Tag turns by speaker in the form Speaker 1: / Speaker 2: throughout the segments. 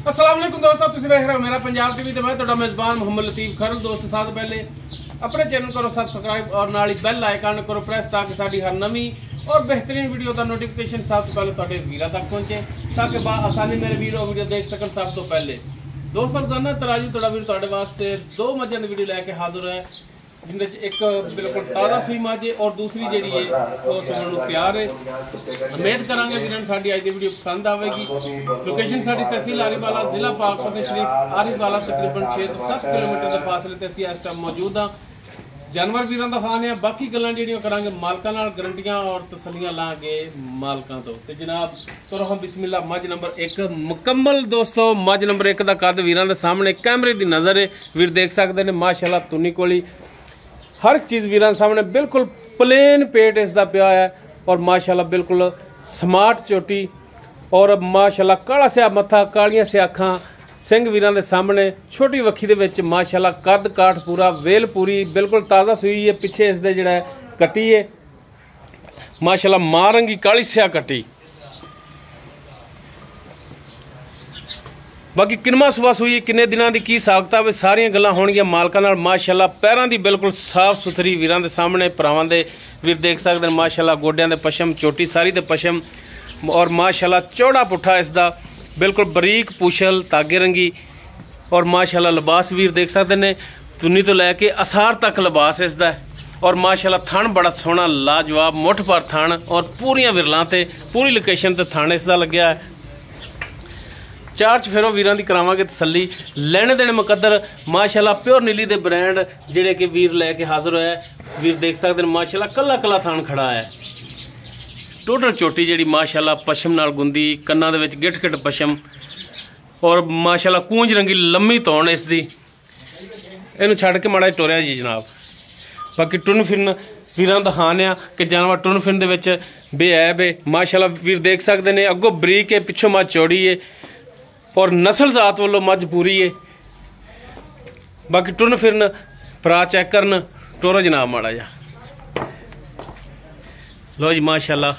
Speaker 1: अस्सलाम वालेकुम दोस्तों, तुसीं देख रहे हो मेरा पंजाब टीवी ते मैं तुहाडा मेज़बान मोहम्मद लतीफ खरल। दोस्त साथ पहले अपने चैनल करो सब्सक्राइब और नाल ही बेल आइकन करो प्रेस ताकि साडी हर नवी और बेहतरीन वीडियो का नोटिफिकेशन सब तो पहले तुहाडे वीरां तक पहुंचे ताकि आसानी मेरे वीडियो देख सकन सब तो पहले। दोस्तों रोजाना तराजू तुहाडा वीर तुहाडे वास्ते दो मझां दी वीडियो लैके हाजिर है, जिंदे एक बिल्कुल ताज़ा सी मझ है और दूसरी जी है वो सुनने को तैयार है। उम्मीद करांगे वीरन साडी अज दी वीडियो पसंद आवेगी। लोकेशन साडी तहसील आरीवाला, जिला पाकपत शरीफ आरीवाला, तकरीबन 6 ਤੋਂ 7 किलोमीटर के फासले ते असीं इस टाइम मौजूद हाँ। जानवर वीरां दा खाने आ, बाकी गल्लां जिहड़ियां करांगे मालकां नाल, गारंटियां और तसल्लियां लांगे मालकां तो। ते जनाब तुरो हम बिस्मिल्लाह। मझ नंबर 1 मुकम्मल दोस्तों, मझ नंबर 1 दा कद वीरां दे सामने कैमरे दी नज़र है। वीर देख सकदे ने माशाअल्लाह तुनी कोली हर एक चीज़ वीरां सामने बिल्कुल प्लेन पेट इसका पिया है और माशाल्लाह बिल्कुल स्मार्ट चोटी और माशाल्लाह काला स्या मत्था, कालियां स्या अखां, सिंह वीरां दे सामने छोटी वक्खी दे विच माशाल्लाह कद काठ पूरा, वेल पूरी बिल्कुल ताज़ा सूई है। पिछे इसदे जिहड़ा कट्टी है माशाल्लाह मां रंगी काली स्या कट्टी। बाकी किनवा सुबह सूई किन्ने दिनों की की साखता वे सारियां गल्लां होणगियां मालकां नाल। माशाल्लाह पैरां दी बिल्कुल साफ सुथरी वीरां दे सामने भरावां दे वीर देख सकदे ने माशाल्लाह गोड्यां दे पशम, चोटी सारी दे पशम और माशाल्लाह चौड़ा पुट्ठा इसदा बिल्कुल बरीक पूछल धागे रंगी और माशाल्लाह लिबास वीर देख सकते ने तुन्नी तो लैके असार तक लिबास इसदा और माशाल्लाह थण बड़ा सोहना लाजवाब मुठ पर थण और पूरियां विरलां ते पूरी लोकेशन ते थण इसदा लग्या है। चार चफेरों वीरां दी करावांगे तसल्ली। लेने देने मुकद्दर माशाल्लाह प्योर नीली दे ब्रांड जिहड़े कि वीर लैके हाजिर होया। वीर देख सकते हैं माशाल्लाह कला कला थान खड़ा है। टोटल चोटी जिहड़ी माशाल्लाह पशम नाल गुंदी, कन्नां दे विच गिठ गिठ पशम और माशाल्लाह कूंज रंगी लम्मी तौण इसदी। इहनूं छड्ड के माड़ा टोरिया जी जनाब। बाकी टुन फिरन वीरां दिखाने आ कि जानवर टुन फिरन दे विच बेऐब है। माशाल्लाह वीर देख सकते हैं अगों बरीक है, पिछों मझ चौड़ी है और नस्ल जात वालों मझ पूरी है। बाकी टुन फिरन भरा चेक करन टोरो जनाब माड़ा जा। लो जी माशाल्लाह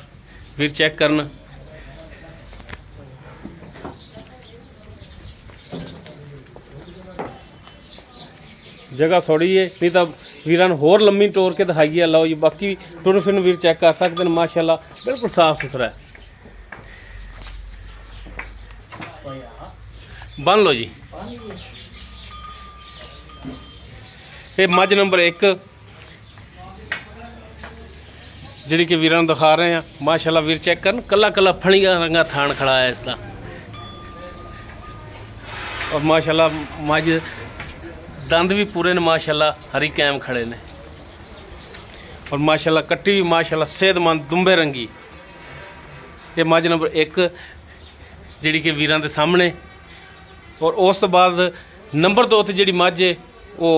Speaker 1: वीर चेक करन। जगह सोड़ी है, नहीं तो वीरां होर लम्मी टोर के दिखाइए। लो जी बाकी टुन फिरन वीर चेक कर सकते हैं माशाल्लाह बिल्कुल साफ सुथरा है। बन लो जी। ये मझ नंबर 1 जिहड़ी कि वीरां दिखा रहे हैं माशाल्लाह वीर चेक करन। कला कला फणिया रंगा थान खड़ा है इसका और माशाल्लाह मझ दंद भी पूरे ने माशाल्लाह हरी कैम खड़े ने और माशाल्लाह कट्टी भी माशाल्लाह सेहतमंद दुंबे रंगी। ये मझ नंबर 1 जिहड़ी कि वीरां दे सामने और उस तो बाद नंबर 2 ते जिहड़ी मझ है वो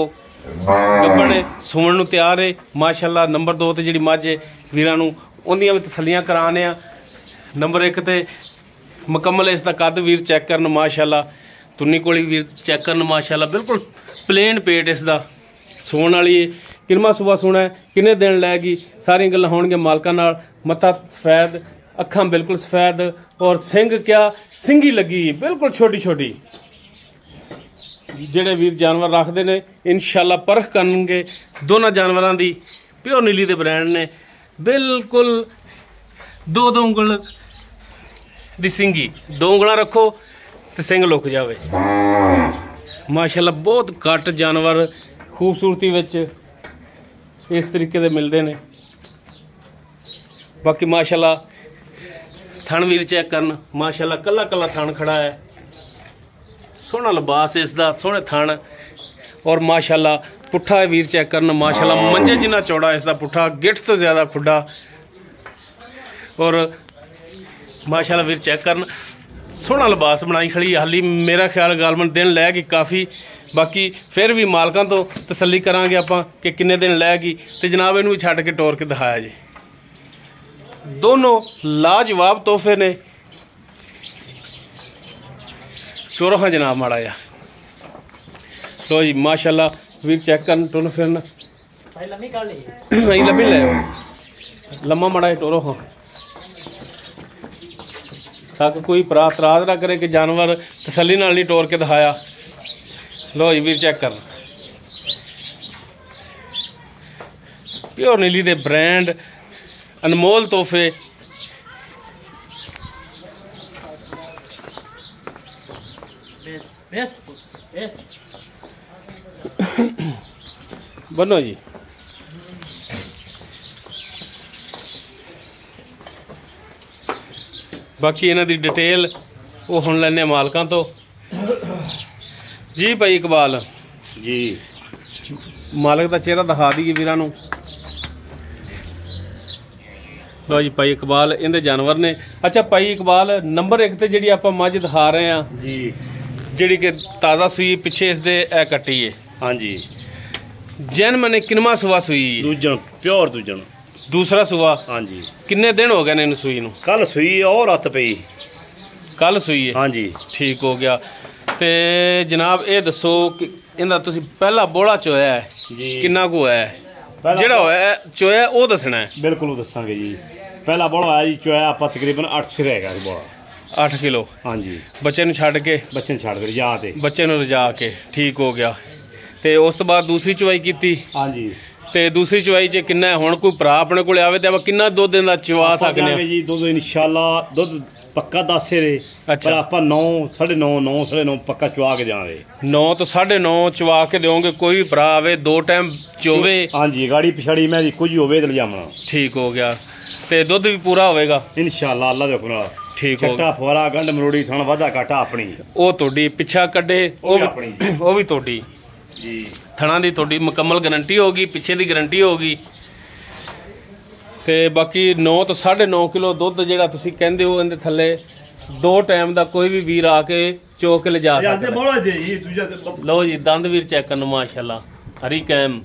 Speaker 1: गब्बण है, सूण नूं तैयार है। माशाल्लाह नंबर 2 ते जिहड़ी मझ है वीरां नूं उहदियां भी तसल्लियां कराने आ। नंबर 1 ते मुकम्मल इसदा कद वीर चेक करन माशाल्लाह। तुन्नी कोली वीर चेक करन माशाल्लाह बिल्कुल प्लेन पेट इसदा, सूण वाली है। किनवा सुबह सूना है, किन्ने दिन लैगी, सारियां गल्लां होणगियां मालकां नाल। मत्था सफैद, अखां बिल्कुल सफैद और सिंग क्या सिंगी लगी बिल्कुल छोटी छोटी। जिहड़े वीर जानवर रखते ने इंशाल्लाह परख करनगे दोनों जानवरों की। प्योर नीली दे ब्रांड ने बिल्कुल 2 उंगल दी सिंगी, 2 उंगलां रखो तो सिंग लुक जावे। माशाल्लाह बहुत घट जानवर खूबसूरती विच इस तरीके दे मिलते हैं। बाकी माशाल्लाह थण वीर चेक करन माशाल्लाह कला कला थण खड़ा है। सोहना लिबास इसदा, सोहने थण और माशाल्लाह पुट्ठा वीर चेक करन माशाल्लाह मंजे जिन्ना चौड़ा इसदा पुट्ठा, गिठ तो ज़्यादा खुड्डा और माशाल्लाह वीर चेक करन सोहना लिबास बनाई खड़ी। हाली मेरा ख्याल गालमन दिन लैगी काफ़ी। बाकी फिर भी मालकां तो तसल्ली करांगे आपां कि किन्ने दिन लैगी। तो जनाब इनू भी छड्ड के टोर के दिखाया जी। दोनों लाजवाब तोहफे ने। टोरो हाँ जनाब माड़ा जा। लो जी माशाल्लाह वीर चेक करन टुन फिरन। लम्मी ले लम्मा माड़ा टोरो हाँ। ਤੱਕ ਕੋਈ ਇਤਰਾਜ਼ ਨਾ ਕਰੇ ਕਿ ਜਾਨਵਰ ਤਸੱਲੀ ਨਾਲ ਨਹੀਂ ਤੋਰ ਕੇ ਦਿਖਾਇਆ। ਲੋ ਜੀ ਵੀਰ ਚੈੱਕ ਕਰ, ਪਿਓਰ ਨੀਲੀ ਦੇ ਬ੍ਰਾਂਡ, ਅਨਮੋਲ ਤੋਹਫੇ। ਬਨੋ ਜੀ। ਬਾਕੀ ਇਹਨਾਂ ਦੀ ਡਿਟੇਲ ਉਹ ਹੁਣ ਲੈਣੇ ਮਾਲਕਾਂ ਤੋਂ ਜੀ। ਭਾਈ ਇਕਬਾਲ
Speaker 2: ਜੀ,
Speaker 1: ਮਾਲਕ ਦਾ ਚਿਹਰਾ ਦਿਖਾ ਦਈਏ ਵੀਰਾਂ ਨੂੰ। ਲੋ ਜੀ ਭਾਈ ਇਕਬਾਲ ਇਹਦੇ ਜਾਨਵਰ ਨੇ। ਅੱਛਾ ਭਾਈ ਇਕਬਾਲ, ਨੰਬਰ 1 ਤੇ ਜਿਹੜੀ ਆਪਾਂ ਮੱਝ ਦਿਖਾ ਰਹੇ ਆ
Speaker 2: ਜੀ,
Speaker 1: ਜਿਹੜੀ ਕਿ ਤਾਜ਼ਾ ਸੂਈ, ਪਿੱਛੇ ਇਸ ਦੇ ਇਹ ਕੱਟੀ ਏ।
Speaker 2: ਹਾਂਜੀ,
Speaker 1: ਜੈਨ ਮਨੇ ਕਿੰਨਵਾਂ ਸੂਆ ਸੂਈ?
Speaker 2: ਦੂਜਣ, ਪਿਓਰ ਦੂਜਣ,
Speaker 1: ਦੂਸਰਾ ਸੂਆ।
Speaker 2: ਹਾਂਜੀ।
Speaker 1: ਕਿੰਨੇ ਦਿਨ ਹੋ ਗਏ ਨੇ ਇਹਨੂੰ ਸੂਈ ਨੂੰ?
Speaker 2: ਕੱਲ ਸੂਈ ਔਰ ਰਾਤ ਪਈ।
Speaker 1: ਕੱਲ ਸੂਈ ਹੈ? ਹਾਂਜੀ, ਠੀਕ ਹੋ ਗਿਆ। ਤੇ ਜਨਾਬ ਇਹ ਦੱਸੋ ਕਿ ਇਹਦਾ ਤੁਸੀਂ ਪਹਿਲਾ ਬੋਲਾ ਚੋਇਆ ਹੈ
Speaker 2: ਜੀ, ਕਿੰਨਾ
Speaker 1: ਕੁ ਹੋਇਆ ਹੈ? ਜਿਹੜਾ ਹੋਇਆ ਚੋਇਆ ਉਹ ਦੱਸਣਾ ਹੈ।
Speaker 2: ਬਿਲਕੁਲ ਉਹ ਦੱਸਾਂਗੇ ਜੀ। ਪਹਿਲਾ ਬੋਲਾ ਆਇਆ ਜੀ, ਚੋਇਆ ਆਪਾਂ ਤਕਰੀਬਨ 8 ਸਿਰ ਹੈਗਾ ਸੀ ਬੋਲਾ।
Speaker 1: 8 ਕਿਲੋ? ਹਾਂਜੀ। ਬੱਚੇ ਨੂੰ ਛੱਡ ਕੇ? ਬੱਚੇ ਨੂੰ ਛੱਡ ਕੇ ਰਜਾ ਤੇ, ਬੱਚੇ ਨੂੰ ਰਜਾ ਕੇ, ਠੀਕ ਹੋ ਗਿਆ। ਤੇ ਉਸ ਤੋਂ ਬਾਅਦ ਦੂਸਰੀ ਚਵਾਈ ਕੀਤੀ? ਹਾਂਜੀ। ਤੇ ਦੂਸਰੀ ਚਵਾਈ 'ਚ ਕਿੰਨਾ ਹੁਣ ਕੋਈ ਭਰਾ ਆਪਣੇ ਕੋਲ ਆਵੇ ਤੇ ਆਪਾਂ ਕਿੰਨਾ ਦੁੱਧ ਦਾ ਚਵਾ ਸਕਦੇ ਹਾਂ
Speaker 2: ਜੀ? ਦੁੱਧ ਇਨਸ਼ਾਅੱਲਾ ਦੁੱਧ ਪੱਕਾ 10 ਰੇ। ਪਰ ਆਪਾਂ 9, 9.5, 9 ਪੱਕਾ ਚਵਾ ਕੇ ਜਾਵਾਂਗੇ।
Speaker 1: 9 ਤੋਂ 9.5 ਚਵਾ ਕੇ ਦਿਓਗੇ। ਕੋਈ ਭਰਾ ਆਵੇ 2 ਟਾਈਮ ਚੋਵੇ?
Speaker 2: ਹਾਂਜੀ, ਗਾੜੀ ਪਿਛੜੀ ਮੈਂ ਕੁਝ ਹੋਵੇ ਤੇ ਲਿਜਾਵਣਾ।
Speaker 1: ਠੀਕ ਹੋ ਗਿਆ। ਤੇ ਦੁੱਧ ਵੀ ਪੂਰਾ ਹੋਵੇਗਾ ਇਨਸ਼ਾਅੱਲਾ
Speaker 2: ਅੱਲਾ ਦੇ ਹੁਕਮ ਨਾਲ।
Speaker 1: ਠੀਕ ਹੋ ਗਿਆ।
Speaker 2: ਫੁਆਰਾ ਗੰਢ ਮਰੋੜੀ ਥਣ ਵਾਧਾ ਘਾਟਾ ਆਪਣੀ,
Speaker 1: ਉਹ ਤੁਹਾਡੀ ਪਿੱਛਾ ਕੱਢੇ ਉਹ ਵੀ ਤੁਹਾਡੀ ਜੀ। ਥਣਾ ਦੀ ਤੁਹਾਡੀ ਮੁਕੰਮਲ ਗਾਰੰਟੀ ਹੋਗੀ, ਪਿੱਛੇ ਦੀ ਗਾਰੰਟੀ ਹੋਗੀ। ਤੇ ਬਾਕੀ 9 ਤੋਂ 9.5 ਕਿਲੋ ਦੁੱਧ ਜਿਹੜਾ ਤੁਸੀਂ ਕਹਿੰਦੇ ਹੋ ਇਹਦੇ ਥੱਲੇ 2 ਟਾਈਮ ਦਾ ਕੋਈ ਵੀ ਵੀਰ ਆ ਕੇ ਚੋ ਕੇ ਲਿਜਾ ਸਕਦਾ। ਲਓ ਜੀ ਦੰਦ ਵੀਰ ਚੈੱਕ ਕਰਨ, ਮਾਸ਼ਾਅੱਲਾ ਹਰੀ ਕੈਮ।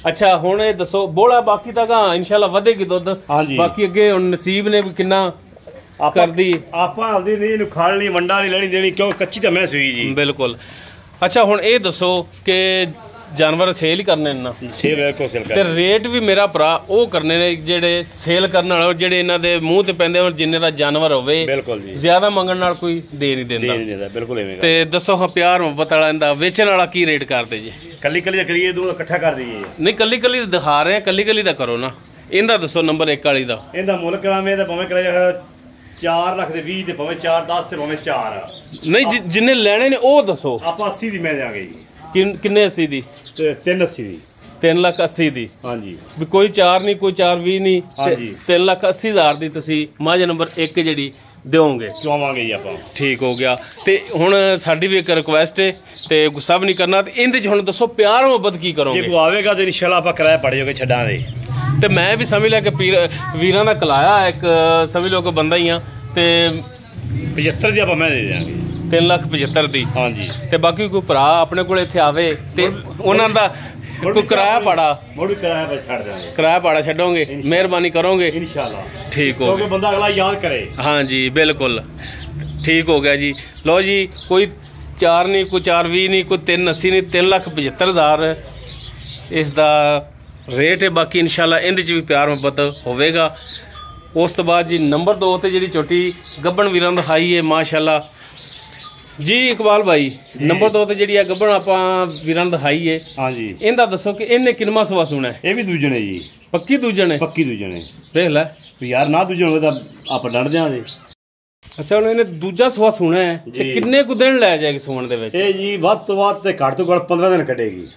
Speaker 1: ਅੱਛਾ ਹੁਣ ਇਹ ਦੱਸੋ ਬੋਲਾ ਬਾਕੀ ਤਾਂ ਇਨਸ਼ਾਅੱਲਾ ਵਧੇਗੀ ਦੁੱਧ। ਬਾਕੀ ਅੱਗੇ ਹੁਣ ਨਸੀਬ ਨੇ ਵੀ ਕਿੰਨਾ ਕਰਦੀ। ਆਪਾਂ
Speaker 2: ਹਲਦੀ ਨਹੀਂ ਇਹਨੂੰ ਖਾਲਣੀ, ਵੰਡਾ ਨਹੀਂ ਲੈਣੀ ਦੇਣੀ, ਕਿਉਂ ਕੱਚੀ ਤਾਂ ਮੈਂ ਸੂਈ ਜੀ।
Speaker 1: ਬਿਲਕੁਲ। ਅੱਛਾ ਹੁਣ ਇਹ ਦੱਸੋ ਕਿ ਜਾਨਵਰ ਸੇਲ ਹੀ ਕਰਨੇ ਨਾ?
Speaker 2: ਸੇਲ
Speaker 1: ਤੇ ਰੇਟ ਵੀ ਮੇਰਾ ਭਰਾ ਉਹ ਕਰਨੇ ਨੇ ਜਿਹੜੇ ਸੇਲ ਕਰਨ ਵਾਲੇ, ਜਿਹੜੇ ਇਹਨਾਂ ਦੇ ਮੂੰਹ ਤੇ ਪੈਂਦੇ ਹੋਣ, ਜਿੰਨੇ ਦਾ ਜਾਨਵਰ ਹੋਵੇ।
Speaker 2: ਬਿਲਕੁਲ ਜੀ,
Speaker 1: ਜ਼ਿਆਦਾ ਮੰਗਣ ਨਾਲ ਕੋਈ ਦੇ ਨਹੀਂ ਦਿੰਦਾ।
Speaker 2: ਬਿਲਕੁਲ ਐਵੇਂ।
Speaker 1: ਤੇ ਦੱਸੋ ਹਾਂ ਪਿਆਰ ਮੁਹੱਬਤ ਵਾਲਾ ਇਹਦਾ ਵੇਚਣ ਵਾਲਾ ਕੀ ਰੇਟ ਕਰਦੇ ਜੀ?
Speaker 2: ਕੱਲੀ ਕੱਲੀ ਦਾ ਕਰੀਏ, ਦੋਨੋਂ ਇਕੱਠਾ ਕਰ ਦਈਏ?
Speaker 1: ਨਹੀਂ, ਕੱਲੀ ਕੱਲੀ ਦਿਖਾ ਰਹੇ ਆ, ਕੱਲੀ ਕੱਲੀ ਦਾ ਕਰੋ ਨਾ। ਇਹਦਾ ਦੱਸੋ ਨੰਬਰ 1 ਵਾਲੀ ਦਾ।
Speaker 2: ਇਹਦਾ ਮੁੱਲ ਕਰਾਵੇਂ ਤਾਂ ਭਾਵੇਂ ਕਰਿਆ 4 ਲੱਖ ਦੇ 20 ਤੇ ਭਾਵੇਂ 4 10 ਤੇ ਭਾਵੇਂ 4।
Speaker 1: ਨਹੀਂ, ਜਿੰਨੇ ਲੈਣੇ ਨੇ ਉਹ ਦੱਸੋ।
Speaker 2: ਆਪਾਂ 80 ਦੀ ਮੈਂ ਦਿਆਂਗੇ ਜੀ।
Speaker 1: ਕਿੰਨੇ 80 ਦੀ?
Speaker 2: 380 ਦੀ।
Speaker 1: 3,80,000 ਦੀ? ਹਾਂਜੀ। ਵੀ ਕੋਈ 4 ਨਹੀਂ, ਕੋਈ 4,20,000 ਨਹੀਂ। ਹਾਂਜੀ, 3,80,000 ਦੀ ਤੁਸੀਂ ਮੱਝ ਨੰਬਰ 1 ਜਿਹੜੀ ਦਿਓਗੇ?
Speaker 2: ਚਵਾਵਾਂਗੇ ਜੀ ਆਪਾਂ।
Speaker 1: ਠੀਕ ਹੋ ਗਿਆ। ਤੇ ਹੁਣ ਸਾਡੀ ਵੀ ਇੱਕ ਰਿਕੁਐਸਟ ਹੈ ਤੇ ਗੁੱਸਾ ਵੀ ਨਹੀਂ ਕਰਨਾ। ਤੇ ਇਹਦੇ 'ਚ ਹੁਣ ਦੱਸੋ ਪਿਆਰ ਮੁਹੱਬਤ ਕੀ ਕਰੋਗੇ?
Speaker 2: ਜੇ ਕੋਈ ਆਵੇਗਾ ਤੇ ਇਨਸ਼ਾਅੱਲਾ ਆਪਾਂ ਕਿਰਾਇਆ ਪੜ ਜਾਓਗੇ ਛੱਡਾਂਗੇ।
Speaker 1: ਤੇ ਮੈਂ ਵੀ ਸਮਝ ਲਿਆ ਕਿ ਵੀਰਾਂ ਦਾ ਕਲਾਇਆ ਇੱਕ, ਸਮਝ ਲਓ ਕਿ ਬੰਦਾ ਹੀ ਆ। ਤੇ
Speaker 2: 75 ਦੀ ਆਪਾਂ ਮੈਂ ਦੇ ਦਿਆਂਗੇ।
Speaker 1: 3,75,000 ਦੀ? ਹਾਂਜੀ। ਤੇ ਬਾਕੀ ਕੋਈ ਭਰਾ ਆਪਣੇ ਕੋਲ ਇੱਥੇ ਆਵੇ ਤੇ ਉਹਨਾਂ ਦਾ ਕੋਈ ਕਿਰਾਇਆ ਪਾੜਾ? ਕਿਰਾਇਆ ਪਾੜਾ ਛੱਡੋਗੇ? ਮਿਹਰਬਾਨੀ ਕਰੋਗੇ
Speaker 2: ਇਨਸ਼ਾਅੱਲਾ।
Speaker 1: ਠੀਕ ਹੋ ਗਿਆ।
Speaker 2: ਬੰਦਾ ਅਗਲਾ ਯਾਦ ਕਰੇ। ਹਾਂਜੀ
Speaker 1: ਬਿਲਕੁਲ ਠੀਕ ਹੋ ਗਿਆ ਜੀ। ਲਓ ਜੀ, ਕੋਈ 4 ਨਹੀਂ, ਕੋਈ 4,20,000 ਨਹੀਂ, ਕੋਈ 3,80,000 ਨਹੀਂ, 3,75,000 ਇਸ ਦਾ ਰੇਟ ਹੈ। ਬਾਕੀ ਇਨਸ਼ਾਅੱਲਾ ਇਹਦੇ 'ਚ ਵੀ ਪਿਆਰ ਮੁਹੱਬਤ ਹੋਵੇਗਾ। ਉਸ ਤੋਂ ਬਾਅਦ ਜੀ ਨੰਬਰ 2 ਤੇ ਜਿਹੜੀ ਛੋਟੀ ਗੱਬਣ ਵੀਰਾਂ ਦਾ ਦਿਖਾਈ ਹੈ ਮਾਸ਼ਾਅੱਲਾ ਜੀ। ਇਕਬਾਲ ਭਾਈ ਨੰਬਰ 2 ਤੇ ਜਿਹੜੀ ਆ ਗੱਬਣ ਆਪਾਂ ਵੀਰਾਂ ਨੂੰ ਦਿਖਾਈ ਹੈ, ਹਾਂਜੀ, ਇਹਦਾ ਦੱਸੋ ਕਿ ਇਹਨੇ ਕਿੰਨਵਾਂ ਸੂਆ ਸੁਣਾ?
Speaker 2: ਇਹ ਵੀ ਦੂਜਣ ਹੈ ਜੀ।
Speaker 1: ਪੱਕੀ ਦੂਜਣ ਹੈ? ਪੱਕੀ ਦੂਜਣ ਹੈ। ਦੇਖ ਲੈ
Speaker 2: ਯਾਰ, ਨਾ ਦੂਜਣ ਹੋਵੇ ਤਾਂ ਆਪਾਂ ਡਰ ਜਾਵਾਂਗੇ।
Speaker 1: ਅੱਛਾ ਹੁਣ ਇਹਨੇ ਦੂਜਾ ਸੂਆ ਸੁਣਾ ਹੈ ਤੇ ਕਿੰਨੇ ਕੁ ਦਿਨ ਲੈ ਜਾਏਗੀ ਸੁਣਨ ਦੇ ਵਿੱਚ?
Speaker 2: ਇਹ ਜੀ ਵੱਧ ਤੋਂ ਵੱਧ ਤੇ ਘੱਟ ਤੋਂ ਘੱਟ 15 ਦਿਨ ਕੱਢੇਗੀ।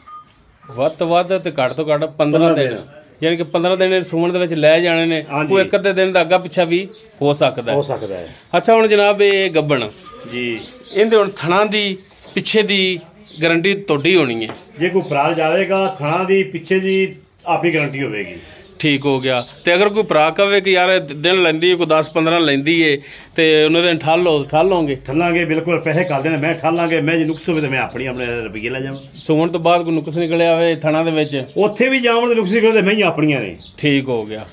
Speaker 1: ਵੱਧ ਤੋਂ ਵੱਧ ਤੇ ਘੱਟ ਤੋਂ ਘੱਟ 15 ਦਿਨ, ਯਾਨੀ ਕਿ 15 ਦਿਨ ਸੁਮਣ ਦੇ ਵਿੱਚ ਲੈ ਜਾਣੇ ਨੇ। ਕੋਈ ਇੱਕ ਅੱਧੇ ਦਿਨ ਦਾ ਅੱਗਾ ਪਿੱਛਾ ਵੀ ਹੋ ਸਕਦਾ ਹੈ। ਅੱਛਾ ਹੁਣ ਜਨਾਬ ਇਹ ਗੱਬਣ ਜੀ, ਇਹਦੇ ਹੁਣ ਥਣਾ ਦੀ ਪਿੱਛੇ ਦੀ ਗਾਰੰਟੀ ਤੁਹਾਡੀ ਹੋਣੀ ਹੈ?
Speaker 2: ਜੇ ਕੋਈ ਭਰਾ ਜਾਵੇਗਾ ਥਣਾ ਦੀ ਪਿੱਛੇ ਦੀ ਆਪਣੀ ਗਾਰੰਟੀ ਹੋਵੇਗੀ।
Speaker 1: ਠੀਕ ਹੋ ਗਿਆ। ਤੇ ਅਗਰ ਕੋਈ ਭਰਾ ਕਵੇ ਕਿ ਯਾਰ ਦਿਨ ਲੈਂਦੀ ਹੈ, ਕੋਈ 10-15 ਲੈਂਦੀ ਏ ਤੇ ਉਹਨਾਂ ਦਿਨ ਠਾਲੋਗੇ?
Speaker 2: ਠੱਲਾਂਗੇ ਬਿਲਕੁਲ। ਪੈਸੇ ਕਰ ਦੇਣੇ, ਮੈਂ ਠਾਲਾਂਗੇ। ਮੈਂ ਜੇ ਨੁਕਸ ਹੋਵੇ ਤਾਂ ਮੈਂ ਆਪਣੇ ਰੁਪਈਏ ਲੈ ਜਾਵਾਂ।
Speaker 1: ਸੁਣਨ ਤੋਂ ਬਾਅਦ ਕੋਈ ਨੁਕਸ ਨਿਕਲਿਆ ਹੋਵੇ ਥਣਾ ਦੇ ਵਿੱਚ,
Speaker 2: ਉੱਥੇ ਵੀ ਜਾਵਣ ਦੇ ਨੁਕਸ ਨਿਕਲਦੇ ਮੈਂ ਹੀ ਆਪਣੀਆਂ ਨੇ।
Speaker 1: ਠੀਕ ਹੋ ਗਿਆ।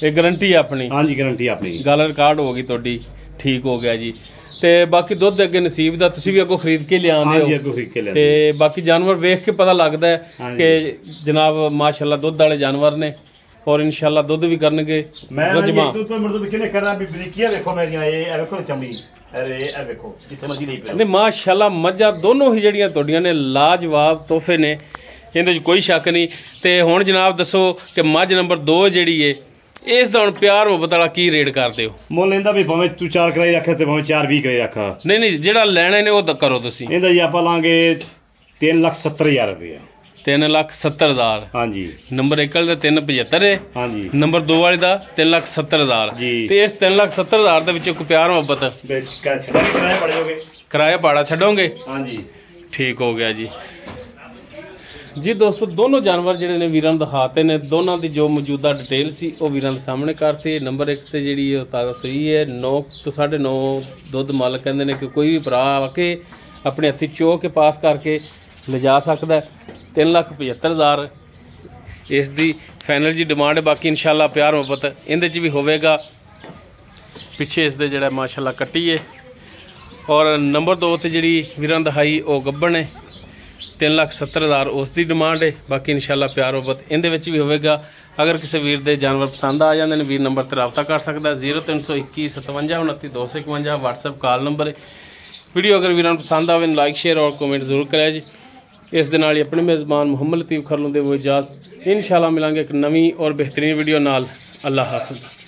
Speaker 1: ਇਹ ਗਾਰੰਟੀ ਆਪਣੀ? ਹਾਂਜੀ,
Speaker 2: ਗਾਰੰਟੀ ਆਪਣੀ।
Speaker 1: ਗੱਲ ਰਿਕਾਰਡ ਹੋ ਗਈ ਤੁਹਾਡੀ। ਠੀਕ ਹੋ ਗਿਆ ਜੀ। ਤੇ ਬਾਕੀ ਦੁੱਧ ਅੱਗੇ ਨਸੀਬ ਦਾ, ਤੁਸੀਂ ਵੀ ਅੱਗੋਂ ਖਰੀਦ ਕੇ ਲਿਆਉਂਦੇ ਹੋ?
Speaker 2: ਅੱਗੋਂ ਖਰੀਦ ਕੇ ਲਿਆਉਂਦੇ।
Speaker 1: ਤੇ ਬਾਕੀ ਜਾਨਵਰ ਵੇਖ ਕੇ ਪਤਾ ਲੱਗਦਾ ਹੈ ਕਿ ਜਨਾਬ ਮਾਸ਼ਾਅੱਲਾ ਦੁੱਧ ਵਾਲੇ ਜਾਨਵਰ ਨੇ। और इंशाल्लाह दुध भी करनगे
Speaker 2: मैं
Speaker 1: रजमा
Speaker 2: किने करा भी बरीकियां देखो मेरियां ये देखो चमड़ी अरे ये देखो जिथे मर्जी नहीं
Speaker 1: नहीं माशाल्लाह मज्जा दोनों ही जड़ियां तोड़ियां ने लाजवाब तोहफे ने इहदे कोई शक नहीं। ते हुण जनाब दसो कि मझ नंबर 2 जिहड़ी है इस दा हुण प्यार मुहब्बत वाला की रेट करदे हो?
Speaker 2: मुल इंदा भी भावें तू 4 कराई रख ते भावें 4-20 कराई रख।
Speaker 1: नहीं नहीं जेड़ा लेना ने वो करो तुसी।
Speaker 2: इंदा जी आपां लांगे 3,70,000 रुपया।
Speaker 1: 3,70,000।
Speaker 2: हाँ जी।
Speaker 1: नंबर 1 वाले दा 3,75 है।
Speaker 2: हाँ जी।
Speaker 1: नंबर 2 वाले दा 3,70,000
Speaker 2: जी।
Speaker 1: ते इस 3,70,000 दे विचों कोई प्यार मुहब्बत किराया भाड़ा छड्डोगे?
Speaker 2: हाँ जी
Speaker 1: ठीक हो गया जी। जी दोस्तों दोनों जानवर जिहड़े ने वीरां दिखाते ने दोनों की जो मौजूदा डिटेल सी वो वीरां दे सामने करते। नंबर 1 ते जिहड़ी ताज़ा सूई है 9 तो 9.5 दुध मालक कहंदे ने कि कोई भी भरा आके अपने हत्थी चो के पास करके ले जा सकता है। 3,75,000 इस दी फाइनल जी डिमांड है। बाकी इंशाल्लाह प्यार मुहब्बत इहदे च भी होवेगा। पिछे इस दे जिहड़ा माशाल्लाह कट्टी है। और नंबर 2 ते जिहड़ी वीरां दिखाई वो गब्बन है 3,70,000 उसकी डिमांड है। बाकी इंशाल्लाह प्यार मुहब्बत इहदे विच भी होवेगा। अगर किसी वीर दे जानवर पसंद आ जाते हैं वीर नंबर ते रब्ता कर सकता है 0321 57 29 251 व्हाट्सएप कॉल नंबर है। वीडियो अगर वीरां पसंद आवे लाइक शेयर और कमेंट जरूर करें जी। इस दे नाल अपने मेज़बान मुहम्मद लतीफ़ खरलू दे वो इजाज़त। इंशाल्लाह मिलांगे एक नवी और बेहतरीन वीडियो नाल। अल्लाह हाफ़िज़।